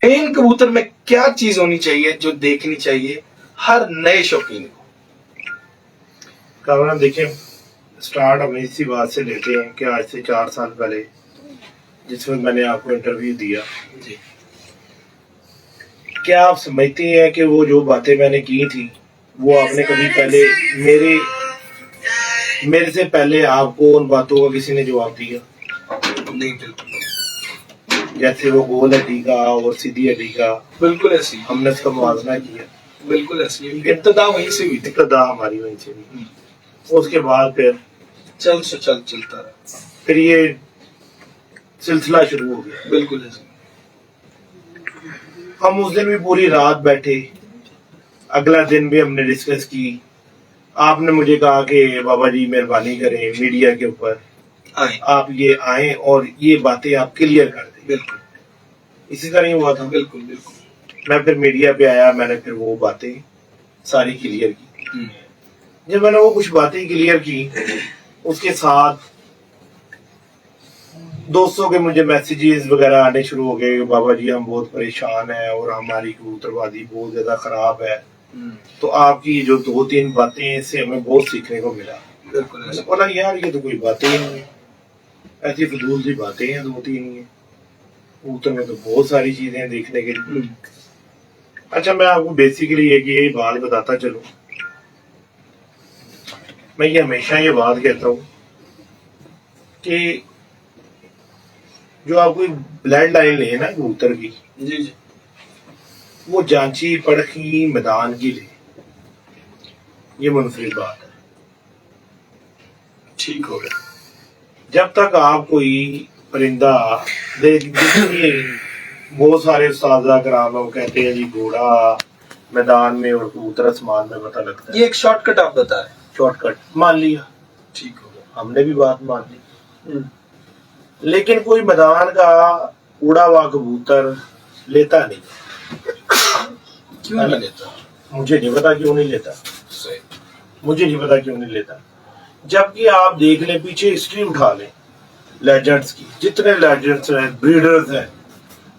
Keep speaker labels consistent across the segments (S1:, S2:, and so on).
S1: Main कबूतर में क्या चीज होनी चाहिए जो देखनी चाहिए हर नए शौकीन को?
S2: कामरान देखिए, स्टार्ट हम इसी बात से लेते हैं कि आज से 4 साल पहले जिसमें मैंने आपको इंटरव्यू दिया
S1: जी।
S2: क्या आप समझती हैं कि वो जो बातें मैंने की थी वो आपने कभी पहले मेरे से पहले आपको उन बातों का किसी ने जवाब दिया?
S1: नहीं, बिल्कुल
S2: जैसे वो गोल हड्डी का और सीधी हड्डी का
S1: बिल्कुल ऐसी
S2: हमने उसका मुआवजा किया,
S1: बिल्कुल ऐसी इब्तदा वहीं से हुई थी।
S2: इब्तदा हमारी वहीं से हुई। उसके बाद फिर
S1: चलता रहा,
S2: फिर ये सिलसिला शुरू हो गया।
S1: बिल्कुल ऐसी।
S2: हम उस दिन भी पूरी रात बैठे, अगला दिन भी हमने डिस्कस की। आपने मुझे कहा कि बाबा जी मेहरबानी करें मीडिया के ऊपर आप ये आए और ये बातें आप क्लियर कर दें।
S1: बिल्कुल
S2: इसी तरह ही हुआ था।
S1: बिल्कुल बिल्कुल।
S2: मैं फिर मीडिया पे आया, मैंने फिर वो बातें सारी क्लियर की। जब मैंने वो कुछ बातें क्लियर की, उसके साथ दोस्तों के मुझे मैसेजेस वगैरह आने शुरू हो गए, बाबा जी हम बहुत परेशान हैं और हमारी कबूतरबाजी बहुत ज्यादा खराब है, तो आपकी जो 2-3 बातें हैं इससे हमें बहुत सीखने को मिला। मैंने बोला यार ये तो कोई बातें ही नहीं है, ऐसी फजूल सी बातें हैं 2-3 ही। कबूतर में तो बहुत सारी चीजें हैं देखने के लिए। अच्छा, मैं आपको बेसिकली यही बात बताता चलूं, मैं ये हमेशा ये बात कहता हूँ कि जो आप कोई ब्लड लाइन ले ना कबूतर की,
S1: जी जी,
S2: वो जांची परखी मैदान की ले, ये मुनफरिद बात है।
S1: ठीक हो गया।
S2: जब तक आप कोई परिंदा देखिए, बहुत सारे उस्ताद कराम वो कहते हैं जी घोड़ा मैदान में और कबूतर आसमान में पता लगता है।
S1: ये एक शॉर्टकट आप बताएं।
S2: शॉर्टकट मान लिया,
S1: ठीक हो गया,
S2: हमने भी बात मान ली। लेकिन कोई मैदान का उड़ा हुआ कबूतर लेता नहीं।
S1: क्यों नहीं लेता?
S2: मुझे नहीं पता क्यों नहीं लेता,
S1: सही,
S2: मुझे नहीं पता क्यों नहीं लेता। जबकि आप देख लें, पीछे हिस्ट्री उठा लें लेजेंड्स की, जितने लेजेंड्स हैं ब्रीडर्स हैं,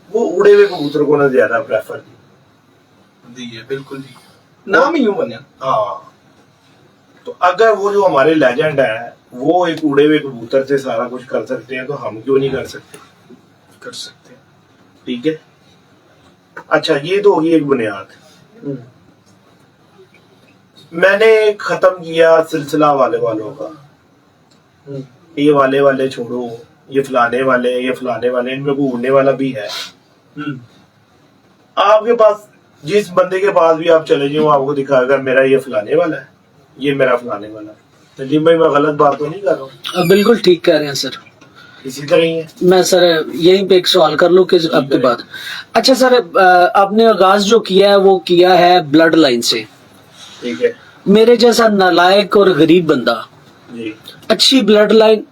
S2: वो उड़े हुए कबूतर को ना ज्यादा प्रेफर
S1: दिए। बिल्कुल दी, नाम ही यूं बना।
S2: हाँ, तो अगर वो जो हमारे लेजेंड है वो एक उड़े हुए कबूतर से सारा कुछ कर सकते हैं, तो हम क्यों नहीं कर सकते?
S1: कर सकते हैं।
S2: ठीक है। अच्छा, ये तो होगी एक बुनियाद। मैंने खत्म किया सिलसिला वालों का, ये वाले छोड़ो, ये फलाने वाले, इनमें कोई उड़ने वाला भी है। आपके पास जिस बंदे के पास भी आप चले जाए, वो आपको दिखाएगा मेरा ये फलाने वाला है, ये मेरा फलाने वाला है। तो जी भाई, मैं गलत बात तो नहीं कर रहा हूँ?
S3: बिल्कुल ठीक कह रहे हैं सर।
S2: इसी तरह ही है।
S3: मैं सर यहीं पे एक सवाल कर लूं कि आपके बाद, अच्छा सर, आपने आगाज जो किया है वो किया है ब्लड लाइन से,
S2: ठीक है।
S3: मेरे जैसा नालायक और गरीब बंदा
S2: जी,
S3: अच्छी ब्लड लाइन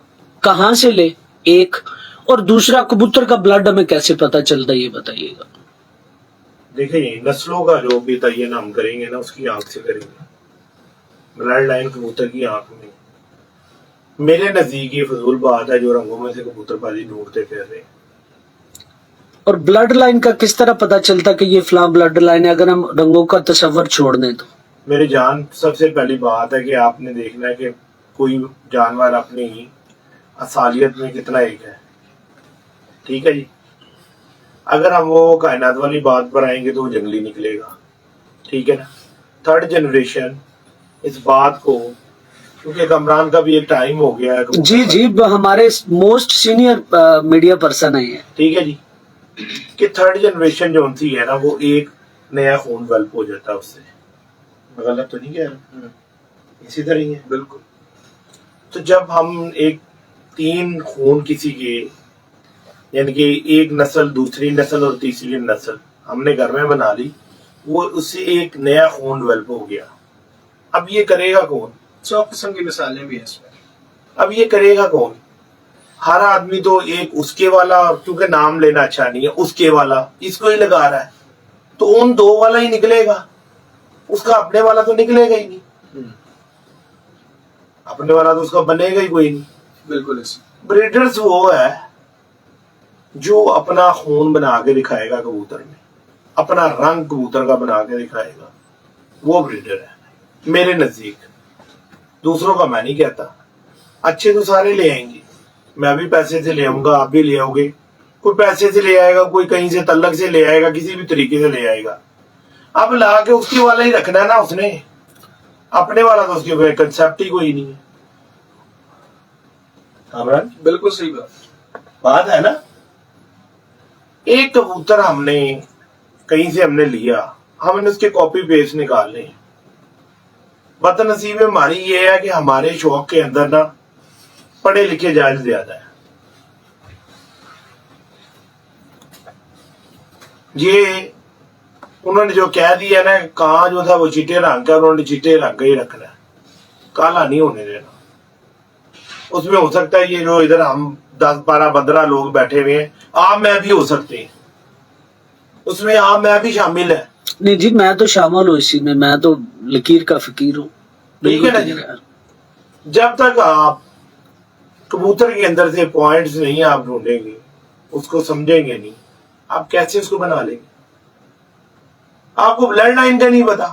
S3: कहाँ से ले, एक, और दूसरा कबूतर का ब्लड हमें कैसे पता चलता है ये बताइएगा।
S2: देखिए, नस्लों का जो भी तयन हम करेंगे ना, उसकी आंख से करेंगे। ब्लड लाइन कबूतर की आंख में, मेरे नजदीक ये फजूल बात है जो रंगों में से कबूतरबाजी ढूंढते फिर रहे।
S3: और ब्लड लाइन का किस तरह पता चलता कि ये फलां ब्लड लाइन है, अगर हम रंगों का तस्वर छोड़ दें तो?
S2: मेरे जान, सबसे पहली बात है कि आपने देखना है कि कोई जानवर अपनी असालियत में कितना एक है। ठीक है जी। अगर हम वो कायनात वाली बात पर आएंगे तो वो जंगली निकलेगा। ठीक है ना। 3rd जनरेशन इस बात को, क्योंकि कमरान का भी एक टाइम हो गया है।
S3: जी जी, हमारे मोस्ट सीनियर मीडिया पर्सन है ये।
S2: ठीक है जी, कि 3rd जनरेशन जो होती है ना, वो एक नया खून डेवलप हो जाता है उससे। मैं गलत तो नहीं कह रहा? इसी तरह ही है।
S1: बिल्कुल।
S2: तो जब हम एक 3 खून किसी के, यानी कि एक नस्ल, दूसरी नस्ल और तीसरी नस्ल हमने घर में बना ली, वो उससे एक नया खून डेवलप हो गया। अब ये करेगा कौन?
S1: 100 किस्म की मिसालें भी हैं इसमें।
S2: अब ये करेगा कौन? हर आदमी तो एक उसके वाला, क्योंकि नाम लेना अच्छा नहीं है, उसके वाला इसको ही लगा रहा है, तो उन 2 वाला ही निकलेगा, उसका अपने वाला तो निकलेगा ही नहीं। अपने वाला तो उसका बनेगा ही कोई नहीं।
S1: बिल्कुल ऐसे।
S2: ब्रीडर्स वो है जो अपना खून बना के दिखाएगा कबूतर में। अपना रंग कबूतर का बना के दिखाएगा, वो ब्रीडर है मेरे नजदीक। दूसरों का मैं नहीं कहता। अच्छे तो सारे ले आएंगे, मैं भी पैसे से ले आऊंगा, आप भी ले आओगे, कोई पैसे से ले आएगा, कोई कहीं से तल्लक से ले आएगा, किसी भी तरीके से ले आएगा। अब ला के उसकी वाला ही रखना है ना उसने, अपने वाला तो उसके कंसेप्ट ही कोई नहीं है। कामरान
S1: बिल्कुल सही
S2: बात है ना। एक कबूतर हमने कहीं से हमने लिया, हमने उसके कॉपी पेस्ट निकाले। बदनसीब हमारी ये है कि हमारे शौक के अंदर ना पढ़े लिखे जायज ज्यादा है। ये उन्होंने जो कह दिया ना, कहाँ जो था वो चिट्टे रंग का, उन्होंने चिट्टे रंग का ही रखना है, काला नहीं होने देना। उसमें हो सकता है ये जो इधर हम 10, 12, 15 लोग बैठे हुए हैं, आप मैं भी हो सकते हैं, उसमें आप मैं भी शामिल है।
S3: नहीं जी, मैं तो शामिल हूँ इसी में, मैं तो लकीर का फकीर हूँ।
S2: ठीक है ना जी। जब तक आप कबूतर के अंदर से पॉइंट्स नहीं आप ढूंढेंगे, उसको समझेंगे नहीं, आप कैसे उसको बना लेंगे? आपको ब्लड लाइन का नहीं पता।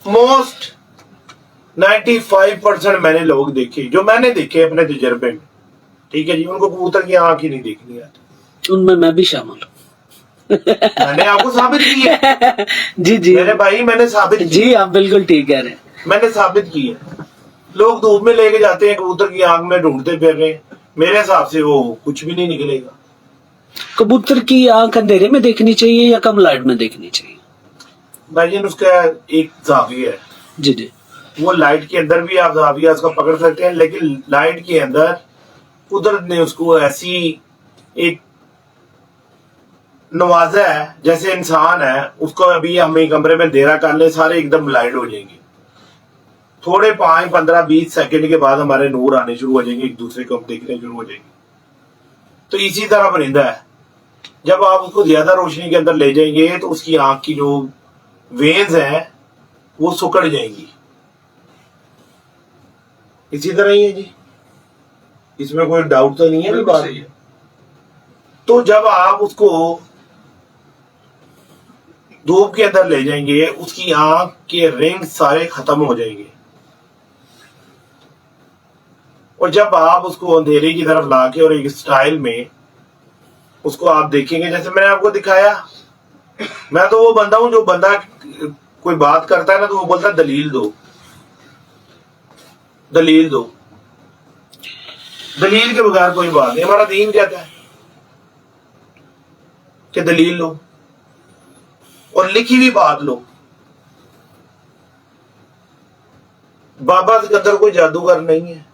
S2: मोस्ट 95% मैंने लोग देखे, जो मैंने देखे अपने तजर्बे में, ठीक है जी, उनको कबूतर की आंख ही नहीं देखनी आती।
S3: उनमें मैं भी शामिल हूँ।
S2: मैंने आपको साबित किया।
S3: जी जी
S2: मेरे भाई, मैंने साबित किया।
S3: जी, आप बिल्कुल ठीक कह रहे हैं।
S2: मैंने साबित किया। लोग धूप में लेके जाते हैं, कबूतर की आंख में ढूंढते फिर रहे हैं, मेरे हिसाब से वो कुछ भी नहीं निकलेगा।
S3: कबूतर की आंख अंधेरे में देखनी चाहिए या कम लाइट में देखनी चाहिए?
S2: भाई उसका एक जाविया है।
S3: जी जी।
S2: वो लाइट के अंदर भी आप जाविया उसका पकड़ सकते हैं, लेकिन लाइट के अंदर कुदरत ने उसको ऐसी एक नवाजा है, जैसे इंसान है, उसको अभी हम एक कमरे में अंधेरा कर ले, सारे एकदम लाइट हो जाएंगे। थोड़े 5, 15, 20 सेकंड के बाद हमारे नूर आने शुरू हो जाएंगे, एक दूसरे को हम देखने शुरू हो जाएंगे। तो इसी तरह परिंदा है, जब आप उसको ज्यादा रोशनी के अंदर ले जाएंगे तो उसकी आंख की जो वेन्स हैं वो सुकड़ जाएंगी। इसी तरह ही है जी, इसमें कोई डाउट तो नहीं है।
S1: बिल्कुल सही है।
S2: तो जब आप उसको धूप के अंदर ले जाएंगे, उसकी आंख के रिंग सारे खत्म हो जाएंगे, और जब आप उसको अंधेरे की तरफ लाके और एक स्टाइल में उसको आप देखेंगे, जैसे मैंने आपको दिखाया, मैं तो वो बंदा हूं जो बंदा कोई बात करता है ना तो वो बोलता है दलील दो, दलील दो। दलील के बगैर कोई बात नहीं। हमारा दीन कहता है कि दलील लो और लिखी हुई बात लो। बाबा सिकंदर कोई जादूगर नहीं है,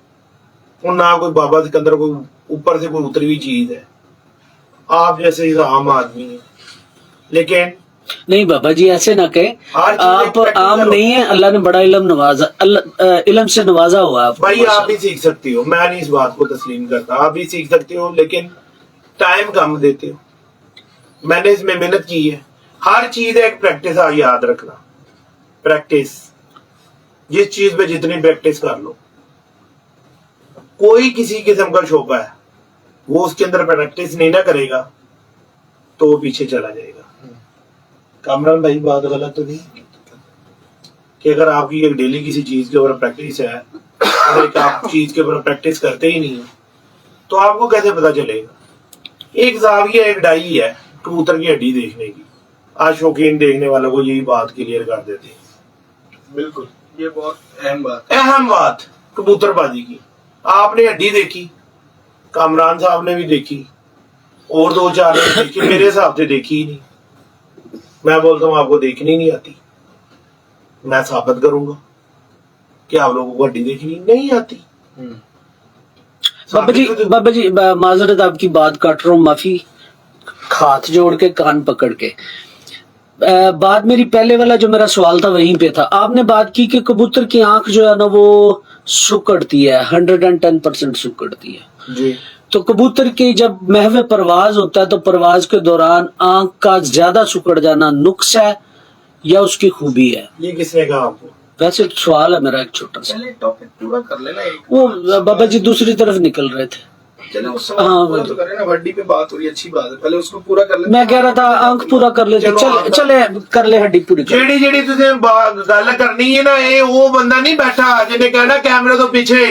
S2: और ना कोई बाबा सिकंदर कोई ऊपर से कोई उतरी हुई चीज है। आप जैसे ही आम आदमी है, लेकिन
S3: नहीं बाबा जी ऐसे ना कहे,
S2: हर चीज
S3: आप
S2: एक practical
S3: आम
S2: हो।
S3: नहीं है, अल्लाह ने बड़ा इल्म नवाजा, इल्म से नवाजा हुआ आप।
S2: भाई आप भी सीख सकते हो, मैं नहीं इस बात को तस्लीम करता, आप भी सीख सकते हो, लेकिन टाइम कम देते हो। मैंने इसमें मेहनत की है। हर चीज एक प्रैक्टिस, याद रखना, प्रैक्टिस। जिस चीज पे जितनी प्रैक्टिस कर लो, कोई किसी किस्म का शोबा है, वो उसके अंदर प्रैक्टिस नहीं ना करेगा तो वो पीछे चला जाएगा। कामरान भाई बात गलत तो नहीं कि अगर आपकी एक डेली किसी चीज के ऊपर प्रैक्टिस है और एक आप चीज के ऊपर प्रैक्टिस करते ही नहीं हो, तो आपको कैसे पता चलेगा? एक जाविया, एक डाई है कबूतर की हड्डी देखने की। आज शौकीन देखने वालों को यही बात क्लियर कर देते हैं।
S1: बिल्कुल, ये बहुत अहम बात है।
S2: अहम बात कबूतरबाजी की। आपने हड्डी देखी, कामरान साहब ने भी देखी, और 2-4 ने देखी, मेरे हिसाब से देखी ही नहीं। मैं बोलता हूँ आपको देखनी नहीं आती, मैं साबित करूंगा कि आप लोगों को हड्डी देखनी नहीं आती।
S3: बाबा जी माजरत आपकी बात काट रहा हूँ, माफी, हाथ जोड़ के कान पकड़ के। बात मेरी पहले वाला जो मेरा सवाल था वहीं पे था। आपने बात की कि कबूतर की आंख जो है ना वो सुकड़ती है, 110% सुकड़ती है
S2: जी।
S3: तो कबूतर की जब महवे परवाज होता है तो परवाज के दौरान आंख का ज्यादा सुकड़ जाना नुक्स है या उसकी खूबी है?
S2: ये किसने कहा आपको?
S3: वैसे सवाल है मेरा एक छोटा सा।
S1: पहले टॉपिक पूरा कर लेना एक।
S3: वो बाबा जी दूसरी तरफ निकल रहे थे।
S1: चले वो सवाल
S3: हाँ,
S1: पूरा तो करें ना, हड्डी पे बात हो रही है, अच्छी बात है, पहले उसको पूरा कर ले।
S3: मैं कह रहा था अंक पूरा कर लेते, चले कर ले हड्डी पूरी कर।
S2: ਜਿਹੜੀ ਜਿਹੜੀ ਤੁਸੀਂ ਗੱਲ ਕਰਨੀ ਹੈ ਨਾ, ਇਹ ਉਹ ਬੰਦਾ ਨਹੀਂ ਬੈਠਾ ਜਿਹਨੇ ਕਹਿਣਾ ਕੈਮਰੇ ਤੋਂ ਪਿੱਛੇ।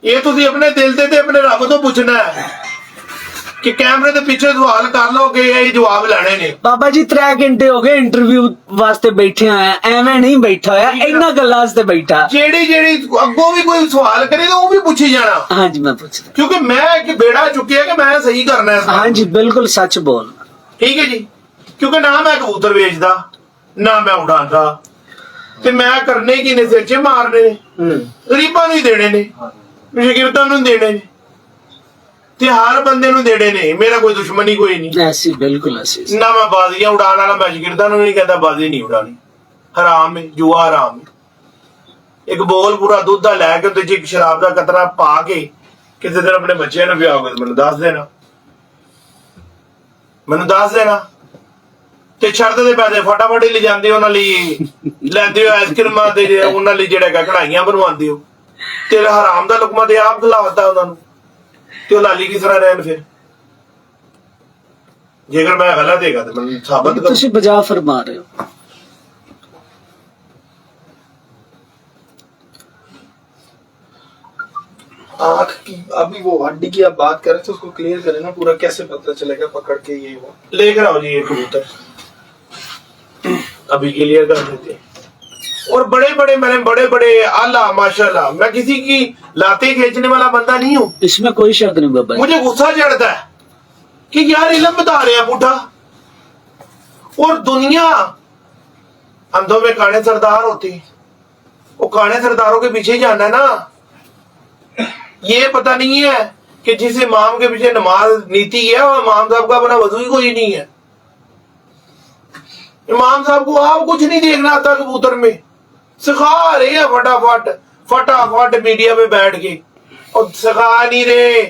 S2: ਇਹ ਤੁਸੀਂ ਆਪਣੇ ਦਿਲ ਤੇ ਆਪਣੇ ਰੱਬ ਤੋਂ ਪੁੱਛਣਾ ਹੈ ਕਿ ਕੈਮਰੇ ਦੇ ਪਿੱਛੇ ਸਵਾਲ ਕਰ ਲਓਗੇ, ਇਹ ਜਵਾਬ ਲੈਣੇ ਨੇ।
S3: ਬਾਬਾ ਜੀ 3 ਘੰਟੇ ਹੋ ਗਏ ਇੰਟਰਵਿਊ ਵਾਸਤੇ ਬੈਠੇ ਹੋਏ ਆ, ਐਵੇਂ ਨਹੀਂ ਬੈਠਾ ਹੋਇਆ, ਇਹਨਾਂ ਗੱਲਾਂ ਵਾਸਤੇ ਬੈਠਾ।
S2: ਜਿਹੜੀ ਅੱਗੋਂ ਵੀ ਕੋਈ ਸਵਾਲ ਕਰੇ ਤਾਂ ਉਹ ਵੀ ਪੁੱਛੀ ਜਾਣਾ।
S3: ਹਾਂਜੀ ਮੈਂ ਪੁੱਛਦਾ,
S2: ਕਿਉਂਕਿ ਮੈਂ ਇੱਕ ਬੇੜਾ ਚੁੱਕਿਆ ਕਿ ਮੈਂ ਸਹੀ ਕਰਨਾ ਹੈ।
S3: ਹਾਂਜੀ ਬਿਲਕੁਲ ਸੱਚ ਬੋਲ।
S2: ਠੀਕ ਹੈ ਜੀ, ਕਿਉਂਕਿ ਨਾ ਮੈਂ ਕਬੂਤਰ ਵੇਚਦਾ ਨਾ ਮੈਂ ਉਡਾਉਂਦਾ, ਤੇ ਮੈਂ ਕਰਨੇ ਕੀ ਨੇ, ਸਿਰ 'ਚ ਮਾਰਨੇ ਨੇ, ਗਰੀਬਾਂ ਨੂੰ ਹੀ ਦੇਣੇ ਨੇ, ਸ਼ਾਗਿਰਦਾਂ ਨੂੰ ਦੇਣੇ ਨੇ, ਤੇ ਹਰ ਬੰਦੇ ਨੂੰ ਦੇਣੇ ਨੇ। ਮੇਰਾ ਕੋਈ ਦੁਸ਼ਮਣੀ ਕੋਈ ਨਹੀਂ।
S3: ਐਸੀ ਬਿਲਕੁਲ ਐਸੀ
S2: ਨਾ ਮੈਂ ਬਾਜ਼ੀਆਂ ਉਡਾਉਣ ਵਾਲਾ, ਮੈਂ ਸ਼ਾਗਿਰਦਾਂ ਨੂੰ ਨਹੀਂ ਕਹਿੰਦਾ ਬਾਜ਼ੀ ਨਹੀਂ ਉਡਾਣੀ, ਹਰਾਮ ਹੈ, ਜੂਆ ਹਰਾਮ ਹੈ। ਇੱਕ ਬੋਲ ਪੂਰਾ ਦੁੱਧ ਦਾ ਲੈ ਕੇ ਉਹਦੇ 'ਚ ਇੱਕ ਸ਼ਰਾਬ ਦਾ ਕਤਰਾ ਪਾ ਕੇ ਕਿਸੇ ਦਿਨ ਆਪਣੇ ਬੱਚਿਆਂ ਨੂੰ ਵਿਆਹੋਗੇ, ਮੈਨੂੰ ਦੱਸ ਦੇਣਾ, ਮੈਨੂੰ ਦੱਸ ਦੇਣਾ। ਤੇ ਸ਼ਰਤ ਦੇ ਪੈਸੇ ਫਟਾਫਟ ਹੀ ਲੈ ਜਾਂਦੇ ਉਹਨਾਂ ਲਈ, ਲੈਂਦੇ ਹੋ ਆਈਸਕ੍ਰੀਮਾਂ ਦੇ, ਉਹਨਾਂ ਲਈ ਜਿਹੜਾ ਕਢਾਈਆਂ ਬਣਵਾਉਂਦੇ ਹੋ, ਤੇ ਹਰਾਮ ਦਾ ਲੁਕਮਾ ਤੇ ਆਪ ਖਿਲਾਵਤਾ ਉਹਨਾਂ ਨੂੰ, ਤੇ ਉਹ ਲਾਲੀ ਕਿਸ ਤਰ੍ਹਾਂ ਰਹਿਣ ਫਿਰ? ਜੇਕਰ ਮੈਂ ਗਲਤ ਹੈਗਾ ਤੇ ਮੈਨੂੰ ਸਾਬਤ ਕਰੋ।
S3: ਤੁਸੀਂ ਬਜਾ ਫਰਮਾ ਰਹੇ ਹੋ।
S1: आंख की अभी वो हड्डी की आप बात करें तो उसको क्लियर करें ना पूरा, कैसे पता चलेगा पकड़ के ये वो।
S2: लेकर आओ जी ये कबूतर, अभी क्लियर कर देते हैं। और बड़े बड़े मैंने बड़े बड़े आला माशाल्लाह, मैं किसी की लाते खींचने वाला बंदा नहीं हूँ।
S3: इसमें कोई शक नहीं बाबा।
S2: मुझे गुस्सा चढ़ता है कि यार इल्म बता रहे हैं बूढ़ा, और दुनिया अंधों में काने सरदार होती, वो काने सरदारों के पीछे जाना है ना। ये पता नहीं है कि जिस इमाम के पीछे नमाज नीति है, वो इमाम साहब का अपना वजू ही कोई नहीं है। इमाम साहब को आप कुछ नहीं देखना आता कबूतर में, सिखा रहे हैं फटाफट फटाफट मीडिया पे बैठ के, और सिखा नहीं रहे।